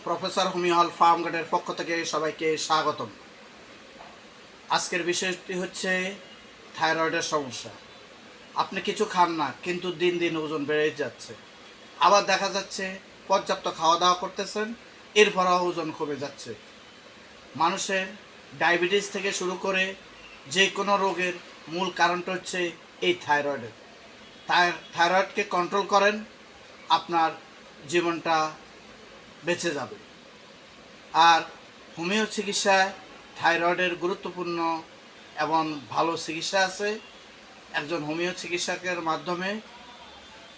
Professor হোমিওল farm গার্ডের পক্ষ থেকে সবাইকে স্বাগতম। আজকের বিষয়টি হচ্ছে থাইরয়েডের সমস্যা। আপনি কিছু খান না, কিন্তু দিন দিন ওজন বেড়ে যাচ্ছে। আবার দেখা যাচ্ছে পর্যাপ্ত খাওয়া দাওয়া করতেছেন, এরপরও ওজন কমে যাচ্ছে। মানুষের ডায়াবেটিস থেকে শুরু করে যে কোনো রোগের মূল কারণটা হচ্ছে এই থাইরয়েডের। থাইরয়েডকে কন্ট্রোল করেন, আপনার জীবনটা বেঁচে যাবে। আর হোমিও চিকিৎসায় থাইরয়েডের গুরুত্বপূর্ণ এবং ভালো চিকিৎসা আছে। একজন হোমিও চিকিৎসকের মাধ্যমে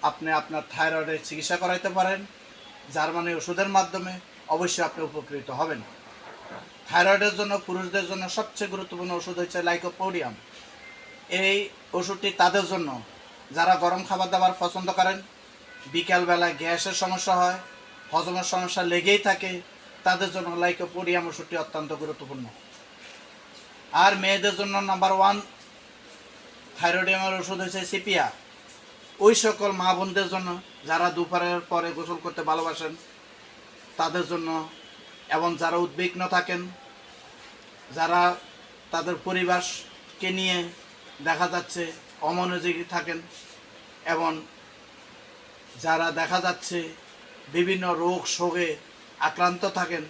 আপনি আপনার থাইরয়েডের চিকিৎসা করাইতে পারেন। জার্মানি ওষুধের মাধ্যমে অবশ্যই আপনি উপকৃত হবেন। থাইরয়েডের জন্য পুরুষদের জন্য সবচেয়ে গুরুত্বপূর্ণ ওষুধ হচ্ছে লাইকোপোডিয়াম। এই ওষুধটি তাদের জন্য যারা গরম খাবার দাবার পছন্দ করেন, বিকালবেলা গ্যাসের সমস্যা হয়, হজমের সমস্যা লেগেই থাকে, তাদের জন্য লাইকোপোডিয়াম ওষুধটি অত্যন্ত গুরুত্বপূর্ণ। আর মেয়েদের জন্য নাম্বার 1 থাইরয়েডিয়ামের ওষুধ হচ্ছে সিপিয়া। ওই সকল মা বোনদের জন্য যারা দুপুরের পরে গোসল করতে ভালোবাসেন তাদের জন্য, এবং যারা উদ্বিগ্ন থাকেন, যারা তাদের পরিবারকে নিয়ে দেখা যাচ্ছে অমনোযোগী থাকেন, এবং যারা দেখা যাচ্ছে বিভিন্ন রোগ শোকে আক্রান্ত থাকেন,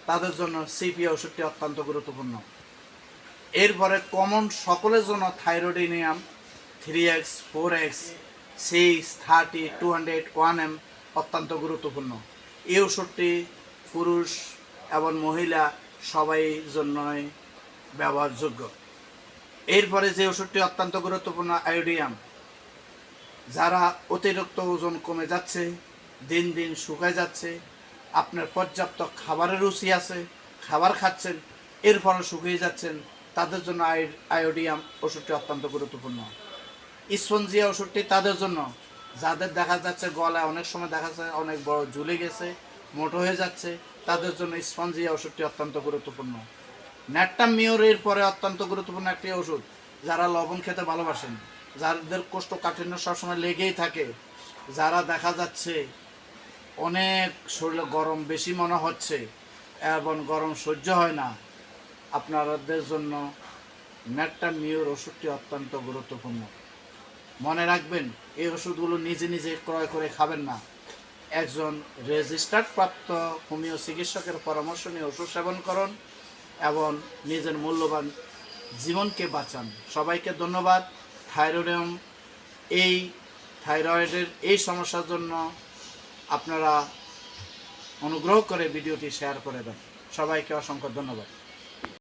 তাদের জন্য সিপিয়া ওষুধটি অত্যন্ত গুরুত্বপূর্ণ। এরপরে কমন সকলের জন্য থাইরয়েডিনিয়াম 3x, 4x, 6, 30, 200, 1M অত্যন্ত গুরুত্বপূর্ণ। এই ওষুধটি পুরুষ এবং মহিলা সবাই জন্যই ব্যবহারযোগ্য। এরপরে যে ওষুধটি অত্যন্ত গুরুত্বপূর্ণ আয়োডিয়াম। যারা অতিরিক্ত ওজন কমে যাচ্ছে, দিন দিন শুকায় যাচ্ছে, আপনার পর্যাপ্ত খাবারের রুচি আছে, খাবার খাচ্ছেন, এরপরও শুকিয়ে যাচ্ছেন, তাদের জন্য আয়োডিয়াম ওষুধটি অত্যন্ত গুরুত্বপূর্ণ। স্পঞ্জিয়া ওষুধটি তাদের জন্য যাদের দেখা যাচ্ছে গলায় অনেক সময় দেখা যাচ্ছে অনেক বড় ঝুলে গেছে, মোটো হয়ে যাচ্ছে, তাদের জন্য স্পঞ্জিয়া ওষুধটি অত্যন্ত গুরুত্বপূর্ণ। ন্যাট্টাম মিওরের পরে অত্যন্ত গুরুত্বপূর্ণ একটি ওষুধ যারা লবণ খেতে ভালোবাসেন, যাদের কোষ্ঠকাঠিন্য সবসময় লেগেই থাকে, যারা দেখা যাচ্ছে অনেক শরীরে গরম বেশি মনে হচ্ছে এবং গরম সহ্য হয় না, আপনাদের জন্য ন্যাট্টাম মিওর ওষুধটি অত্যন্ত গুরুত্বপূর্ণ। মনে রাখবেন, এই ওষুধগুলো নিজে নিজে ক্রয় করে খাবেন না। একজন রেজিস্টার্ড প্রাপ্ত হোমিও চিকিৎসকের পরামর্শ নিয়ে ওষুধ সেবন করুন এবং নিজের মূল্যবান জীবনকে বাঁচান। সবাইকে ধন্যবাদ। থাইরয়েডের এই সমস্যার জন্য আপনারা অনুগ্রহ করে ভিডিওটি শেয়ার করে দেন। সবাইকে অসংখ্য ধন্যবাদ।